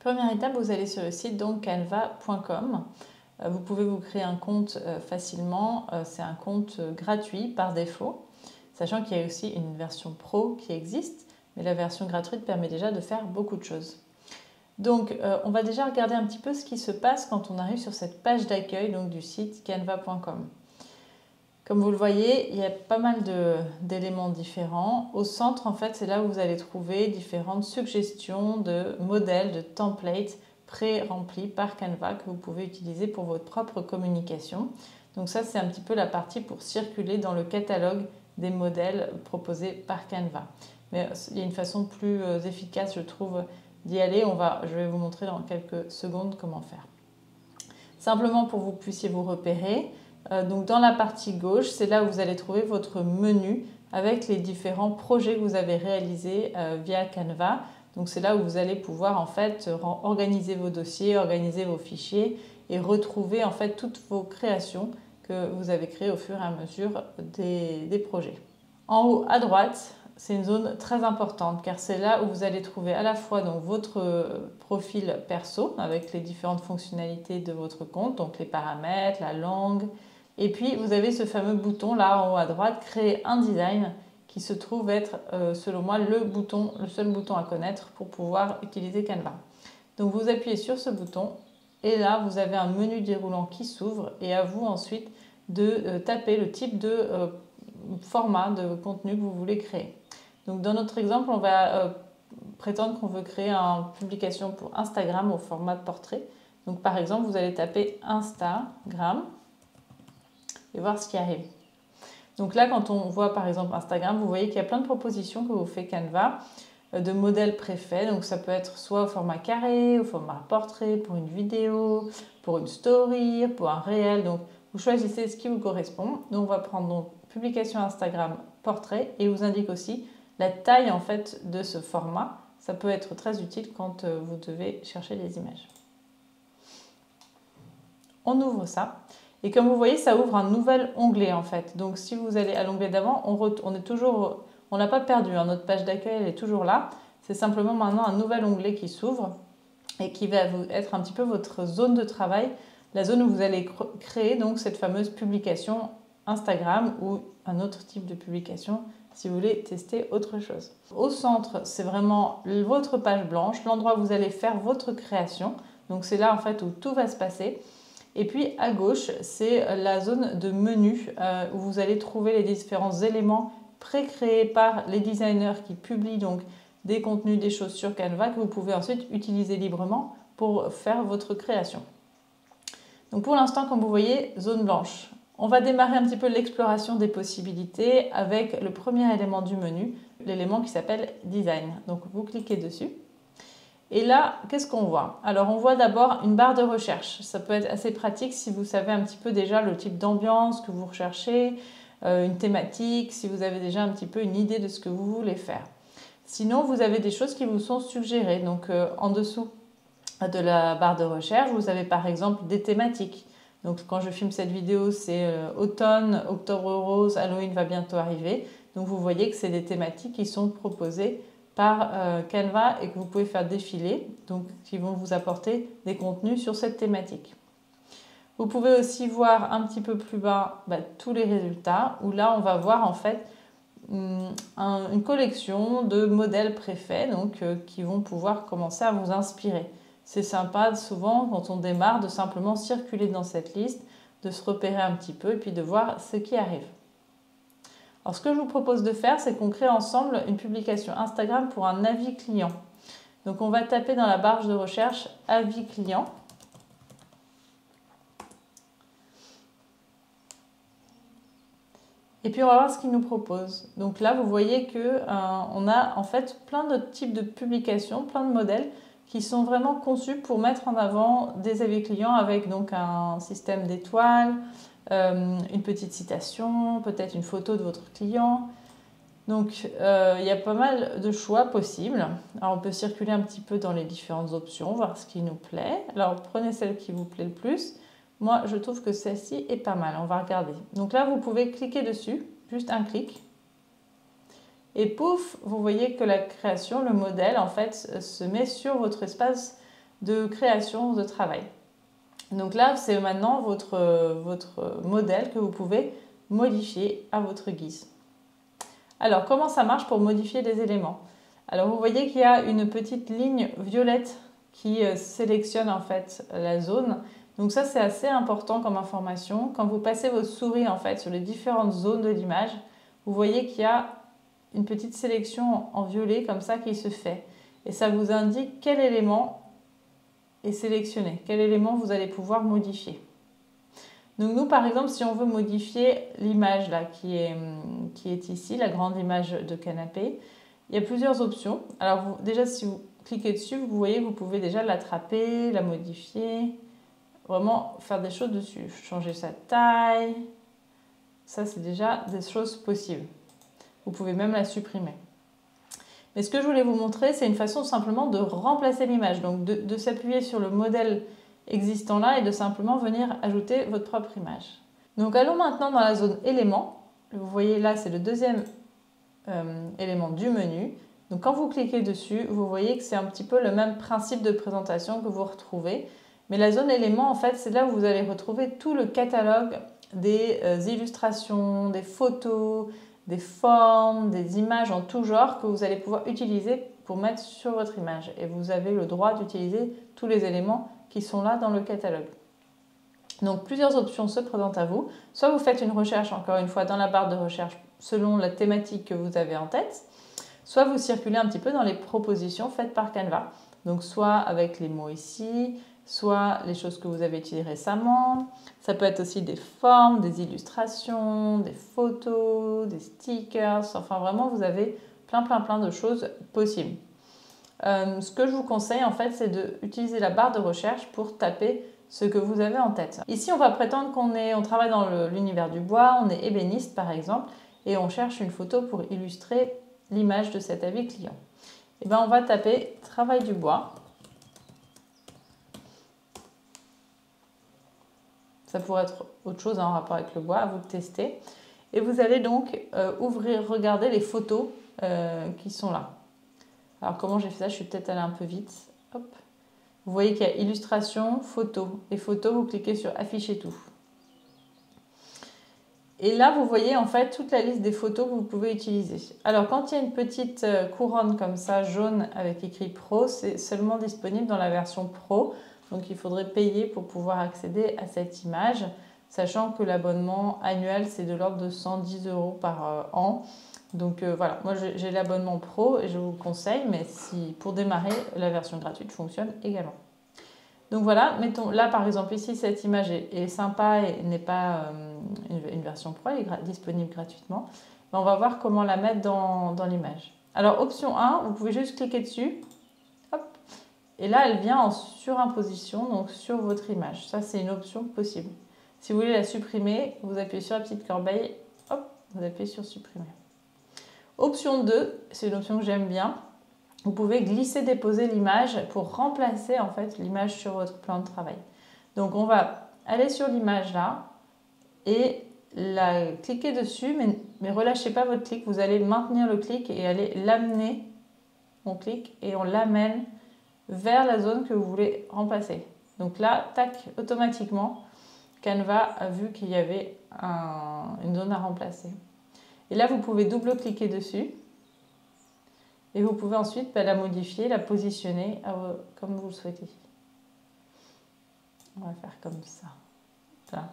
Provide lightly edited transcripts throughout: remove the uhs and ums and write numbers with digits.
Première étape, vous allez sur le site donc canva.com. Vous pouvez vous créer un compte facilement. C'est un compte gratuit par défaut, sachant qu'il y a aussi une version pro qui existe, mais la version gratuite permet déjà de faire beaucoup de choses. Donc, on va déjà regarder un petit peu ce qui se passe quand on arrive sur cette page d'accueil du site canva.com. Comme vous le voyez, il y a pas mal d'éléments différents. Au centre, en fait, c'est là où vous allez trouver différentes suggestions de modèles, de templates pré-remplis par Canva que vous pouvez utiliser pour votre propre communication. Donc ça, c'est un petit peu la partie pour circuler dans le catalogue des modèles proposés par Canva. Mais il y a une façon plus efficace, je trouve, d'y aller. Je vais vous montrer dans quelques secondes comment faire. Simplement pour que vous puissiez vous repérer. Donc dans la partie gauche, c'est là où vous allez trouver votre menu avec les différents projets que vous avez réalisés via Canva. Donc c'est là où vous allez pouvoir en fait organiser vos dossiers, organiser vos fichiers et retrouver en fait toutes vos créations que vous avez créées au fur et à mesure des projets. En haut à droite, c'est une zone très importante car c'est là où vous allez trouver à la fois donc, votre profil perso avec les différentes fonctionnalités de votre compte, donc les paramètres, la langue. Et puis vous avez ce fameux bouton là en haut à droite, créer un design, qui se trouve être selon moi le seul bouton à connaître pour pouvoir utiliser Canva. Donc vous appuyez sur ce bouton et là vous avez un menu déroulant qui s'ouvre et à vous ensuite de taper le type de format de contenu que vous voulez créer. Donc dans notre exemple, on va prétendre qu'on veut créer une publication pour Instagram au format de portrait. Donc par exemple, vous allez taper Instagram et voir ce qui arrive. Donc là, quand on voit par exemple Instagram, vous voyez qu'il y a plein de propositions que vous fait Canva de modèles préfaits. Donc ça peut être soit au format carré, au format portrait, pour une vidéo, pour une story, pour un réel. Donc vous choisissez ce qui vous correspond. Donc on va prendre donc publication Instagram portrait et vous indique aussi la taille en fait de ce format. Ça peut être très utile quand vous devez chercher des images. On ouvre ça. Et comme vous voyez, ça ouvre un nouvel onglet en fait. Donc si vous allez à l'onglet d'avant, on n'a pas perdu. Notre page d'accueil, elle est toujours là. C'est simplement maintenant un nouvel onglet qui s'ouvre et qui va être un petit peu votre zone de travail, la zone où vous allez créer donc cette fameuse publication Instagram ou un autre type de publication si vous voulez tester autre chose. Au centre, c'est vraiment votre page blanche, l'endroit où vous allez faire votre création. Donc c'est là en fait où tout va se passer. Et puis à gauche, c'est la zone de menu où vous allez trouver les différents éléments pré-créés par les designers qui publient donc des contenus, des choses sur Canva que vous pouvez ensuite utiliser librement pour faire votre création. Donc pour l'instant, comme vous voyez, zone blanche. On va démarrer un petit peu l'exploration des possibilités avec le premier élément du menu, l'élément qui s'appelle Design. Donc vous cliquez dessus. Et là, qu'est-ce qu'on voit? Alors, on voit d'abord une barre de recherche. Ça peut être assez pratique si vous savez un petit peu déjà le type d'ambiance que vous recherchez, une thématique, si vous avez déjà un petit peu une idée de ce que vous voulez faire. Sinon, vous avez des choses qui vous sont suggérées. Donc, en dessous de la barre de recherche, vous avez par exemple des thématiques. Donc, quand je filme cette vidéo, c'est automne, octobre rose, Halloween va bientôt arriver. Donc, vous voyez que c'est des thématiques qui sont proposées par Canva et que vous pouvez faire défiler, donc qui vont vous apporter des contenus sur cette thématique. Vous pouvez aussi voir un petit peu plus bas tous les résultats, où là on va voir en fait une collection de modèles préfaits donc, qui vont pouvoir commencer à vous inspirer. C'est sympa souvent quand on démarre de simplement circuler dans cette liste, de se repérer un petit peu et puis de voir ce qui arrive. Alors ce que je vous propose de faire, c'est qu'on crée ensemble une publication Instagram pour un avis client. Donc on va taper dans la barre de recherche avis client. Et puis on va voir ce qu'il nous propose. Donc là vous voyez qu'on a en fait plein de types de publications, plein de modèles qui sont vraiment conçus pour mettre en avant des avis clients avec donc un système d'étoiles, une petite citation, peut-être une photo de votre client. Donc il y a pas mal de choix possibles. Alors on peut circuler un petit peu dans les différentes options, voir ce qui nous plaît. Alors prenez celle qui vous plaît le plus. Moi je trouve que celle-ci est pas mal, on va regarder. Donc là vous pouvez cliquer dessus, juste un clic. Et pouf, vous voyez que la création, le modèle en fait se met sur votre espace de création de travail. Donc là, c'est maintenant votre modèle que vous pouvez modifier à votre guise. Alors, comment ça marche pour modifier des éléments? Alors, vous voyez qu'il y a une petite ligne violette qui sélectionne en fait la zone. Donc ça, c'est assez important comme information. Quand vous passez votre souris en fait sur les différentes zones de l'image, vous voyez qu'il y a une petite sélection en violet comme ça qui se fait. Et ça vous indique quel élément est sélectionné, quel élément vous allez pouvoir modifier. Donc nous, par exemple, si on veut modifier l'image là qui est ici, la grande image de canapé, il y a plusieurs options. Alors déjà, si vous cliquez dessus, vous voyez que vous pouvez déjà l'attraper, la modifier, vraiment faire des choses dessus. Changer sa taille, ça c'est déjà des choses possibles. Vous pouvez même la supprimer. Mais ce que je voulais vous montrer, c'est une façon simplement de remplacer l'image, donc de s'appuyer sur le modèle existant là et de simplement venir ajouter votre propre image. Donc allons maintenant dans la zone éléments. Vous voyez là, c'est le deuxième élément du menu. Donc quand vous cliquez dessus, vous voyez que c'est un petit peu le même principe de présentation que vous retrouvez. Mais la zone éléments, en fait, c'est là où vous allez retrouver tout le catalogue des illustrations, des photos, des formes, des images en tout genre que vous allez pouvoir utiliser pour mettre sur votre image. Et vous avez le droit d'utiliser tous les éléments qui sont là dans le catalogue. Donc plusieurs options se présentent à vous. Soit vous faites une recherche, encore une fois, dans la barre de recherche selon la thématique que vous avez en tête, soit vous circulez un petit peu dans les propositions faites par Canva. Donc soit avec les mots ici, soit les choses que vous avez utilisées récemment. Ça peut être aussi des formes, des illustrations, des photos, des stickers. Enfin vraiment, vous avez plein de choses possibles. Ce que je vous conseille en fait, c'est d'utiliser la barre de recherche pour taper ce que vous avez en tête. Ici, on va prétendre on travaille dans l'univers du bois, on est ébéniste par exemple, et on cherche une photo pour illustrer l'image de cet avis client. Et bien, on va taper travail du bois. Ça pourrait être autre chose en rapport avec le bois, à vous de tester. Et vous allez donc regarder les photos qui sont là. Alors comment j'ai fait ça? Je suis peut-être allée un peu vite. Hop. Vous voyez qu'il y a illustration, photo. Et photo, vous cliquez sur afficher tout. Et là, vous voyez en fait toute la liste des photos que vous pouvez utiliser. Alors quand il y a une petite couronne comme ça, jaune, avec écrit Pro, c'est seulement disponible dans la version Pro. Donc il faudrait payer pour pouvoir accéder à cette image, sachant que l'abonnement annuel, c'est de l'ordre de 110 € par an. Donc voilà, moi j'ai l'abonnement pro et je vous le conseille, mais si pour démarrer, la version gratuite fonctionne également. Donc voilà, mettons là par exemple ici, cette image est sympa et n'est pas une version pro, elle est disponible gratuitement. Mais on va voir comment la mettre dans l'image. Alors option 1, vous pouvez juste cliquer dessus. Hop. Et là, elle vient en surimposition, donc sur votre image. Ça, c'est une option possible. Si vous voulez la supprimer, vous appuyez sur la petite corbeille, hop, vous appuyez sur supprimer. Option 2, c'est une option que j'aime bien. Vous pouvez glisser-déposer l'image pour remplacer en fait l'image sur votre plan de travail. Donc on va aller sur l'image là et cliquer dessus, mais relâchez pas votre clic. Vous allez maintenir le clic et aller l'amener. On clique et on l'amène vers la zone que vous voulez remplacer. Donc là, tac, automatiquement, Canva a vu qu'il y avait une zone à remplacer. Et là, vous pouvez double-cliquer dessus. Et vous pouvez ensuite la modifier, la positionner comme vous le souhaitez. On va faire comme ça. Là.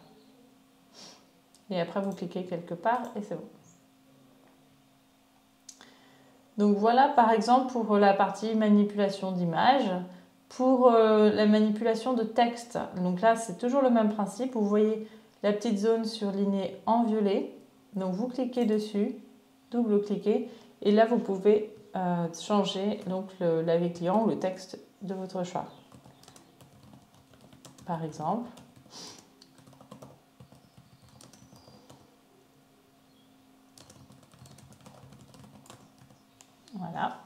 Et après, vous cliquez quelque part et c'est bon. Donc voilà par exemple pour la partie manipulation d'image. Pour la manipulation de texte, donc là c'est toujours le même principe. Vous voyez la petite zone surlignée en violet. Donc vous cliquez dessus, double-cliquez et là vous pouvez changer l'avis client ou le texte de votre choix. Par exemple. Voilà.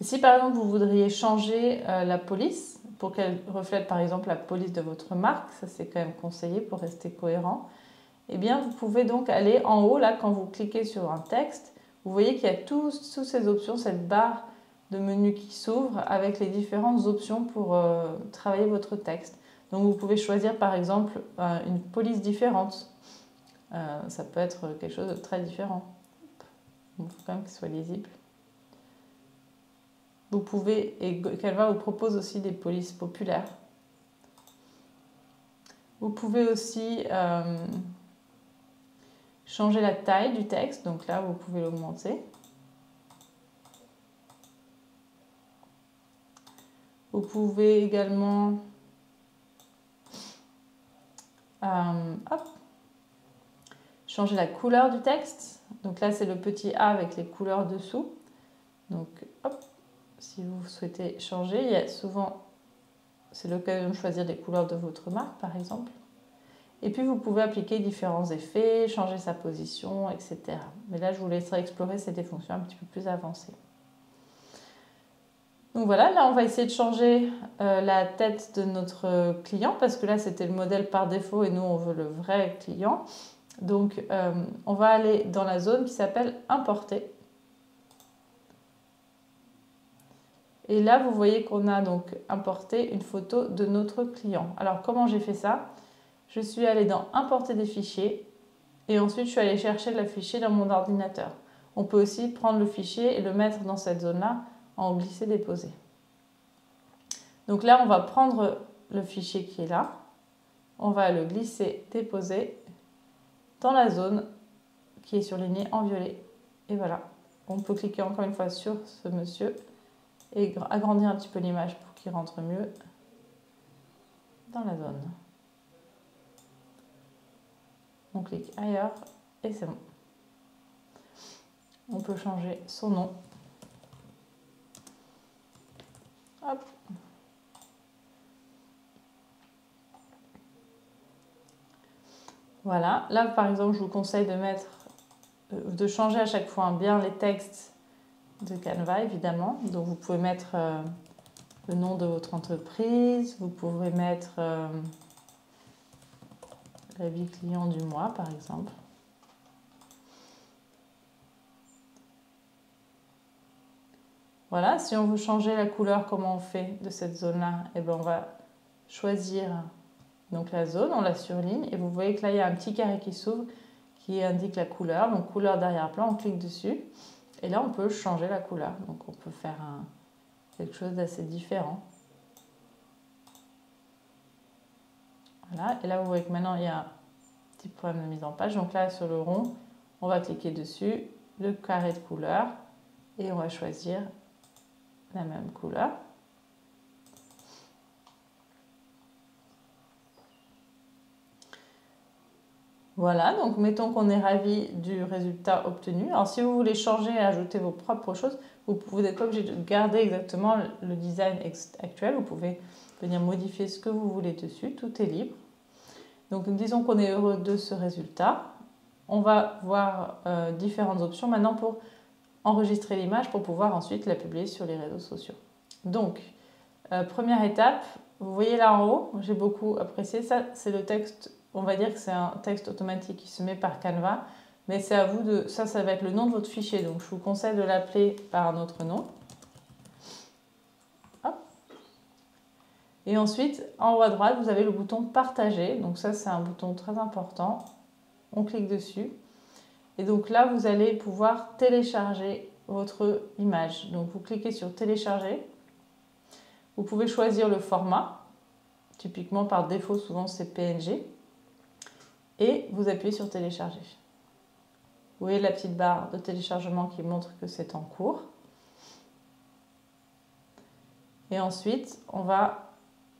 Si par exemple vous voudriez changer la police pour qu'elle reflète par exemple la police de votre marque, ça c'est quand même conseillé pour rester cohérent, eh bien vous pouvez donc aller en haut là quand vous cliquez sur un texte, vous voyez qu'il y a toutes ces options, cette barre de menu qui s'ouvre avec les différentes options pour travailler votre texte. Donc vous pouvez choisir par exemple une police différente. Ça peut être quelque chose de très différent. Il faut quand même qu'il soit lisible. Vous pouvez, et Canva vous propose aussi des polices populaires. Vous pouvez aussi changer la taille du texte, donc là vous pouvez l'augmenter. Vous pouvez également changer la couleur du texte. Donc là c'est le petit A avec les couleurs dessous. Donc hop, si vous souhaitez changer, il y a souvent, c'est l'occasion de choisir des couleurs de votre marque par exemple. Et puis vous pouvez appliquer différents effets, changer sa position, etc. Mais là je vous laisserai explorer ces fonctions un petit peu plus avancées. Donc voilà, là on va essayer de changer la tête de notre client parce que là c'était le modèle par défaut et nous on veut le vrai client. Donc on va aller dans la zone qui s'appelle importer. Et là vous voyez qu'on a donc importé une photo de notre client. Alors comment j'ai fait ça? Je suis allée dans importer des fichiers et ensuite je suis allée chercher le fichier dans mon ordinateur. On peut aussi prendre le fichier et le mettre dans cette zone-là en glisser-déposer. Donc là, on va prendre le fichier qui est là, on va le glisser-déposer dans la zone qui est surlignée en violet. Et voilà, on peut cliquer encore une fois sur ce monsieur et agrandir un petit peu l'image pour qu'il rentre mieux dans la zone. On clique ailleurs et c'est bon. On peut changer son nom. Hop. Voilà, là par exemple je vous conseille de changer à chaque fois bien les textes de Canva évidemment. Donc vous pouvez mettre le nom de votre entreprise, vous pouvez mettre l'avis client du mois par exemple. Voilà, si on veut changer la couleur, comment on fait de cette zone-là? Eh bien, on va choisir donc la zone, on la surligne et vous voyez que là il y a un petit carré qui s'ouvre qui indique la couleur, donc couleur d'arrière-plan, on clique dessus et là on peut changer la couleur, donc on peut faire quelque chose d'assez différent. Voilà, et là vous voyez que maintenant il y a un petit problème de mise en page, donc là sur le rond on va cliquer dessus, le carré de couleur et on va choisir la même couleur. Voilà, donc mettons qu'on est ravi du résultat obtenu. Alors si vous voulez changer et ajouter vos propres choses, vous n'êtes pas obligé de garder exactement le design actuel. Vous pouvez venir modifier ce que vous voulez dessus, tout est libre. Donc disons qu'on est heureux de ce résultat. On va voir différentes options maintenant pour enregistrer l'image pour pouvoir ensuite la publier sur les réseaux sociaux. Donc, première étape, vous voyez là en haut, j'ai beaucoup apprécié ça, c'est le texte. On va dire que c'est un texte automatique qui se met par Canva, mais c'est à vous de... Ça va être le nom de votre fichier, donc je vous conseille de l'appeler par un autre nom. Hop. Et ensuite, en haut à droite, vous avez le bouton partager, donc ça c'est un bouton très important. On clique dessus. Et donc là, vous allez pouvoir télécharger votre image. Donc vous cliquez sur télécharger. Vous pouvez choisir le format. Typiquement, par défaut, souvent c'est PNG. Et vous appuyez sur télécharger. Vous voyez la petite barre de téléchargement qui montre que c'est en cours. Et ensuite, on va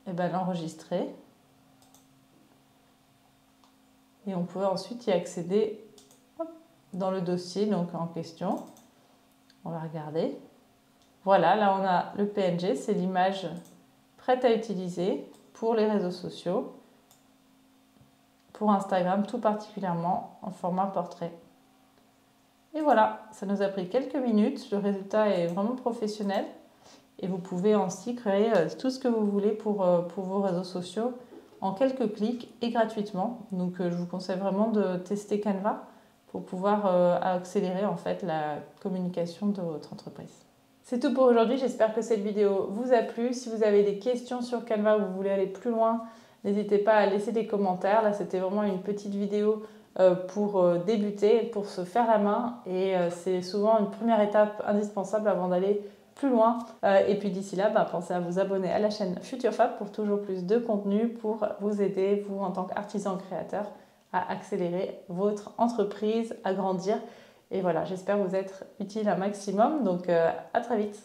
l'enregistrer. Et on peut ensuite y accéder dans le dossier donc en question. On va regarder. Voilà, là on a le PNG, c'est l'image prête à utiliser pour les réseaux sociaux. Pour Instagram tout particulièrement en format portrait. Et voilà, ça nous a pris quelques minutes, le résultat est vraiment professionnel et vous pouvez ainsi créer tout ce que vous voulez pour vos réseaux sociaux en quelques clics et gratuitement. Donc je vous conseille vraiment de tester Canva pour pouvoir accélérer en fait la communication de votre entreprise. C'est tout pour aujourd'hui, j'espère que cette vidéo vous a plu. Si vous avez des questions sur Canva ou vous voulez aller plus loin, n'hésitez pas à laisser des commentaires. Là, c'était vraiment une petite vidéo pour débuter, pour se faire la main. Et c'est souvent une première étape indispensable avant d'aller plus loin. Et puis d'ici là, pensez à vous abonner à la chaîne Future Fab pour toujours plus de contenu pour vous aider, vous en tant qu'artisan créateur, à accélérer votre entreprise, à grandir. Et voilà, j'espère vous être utile un maximum. Donc à très vite.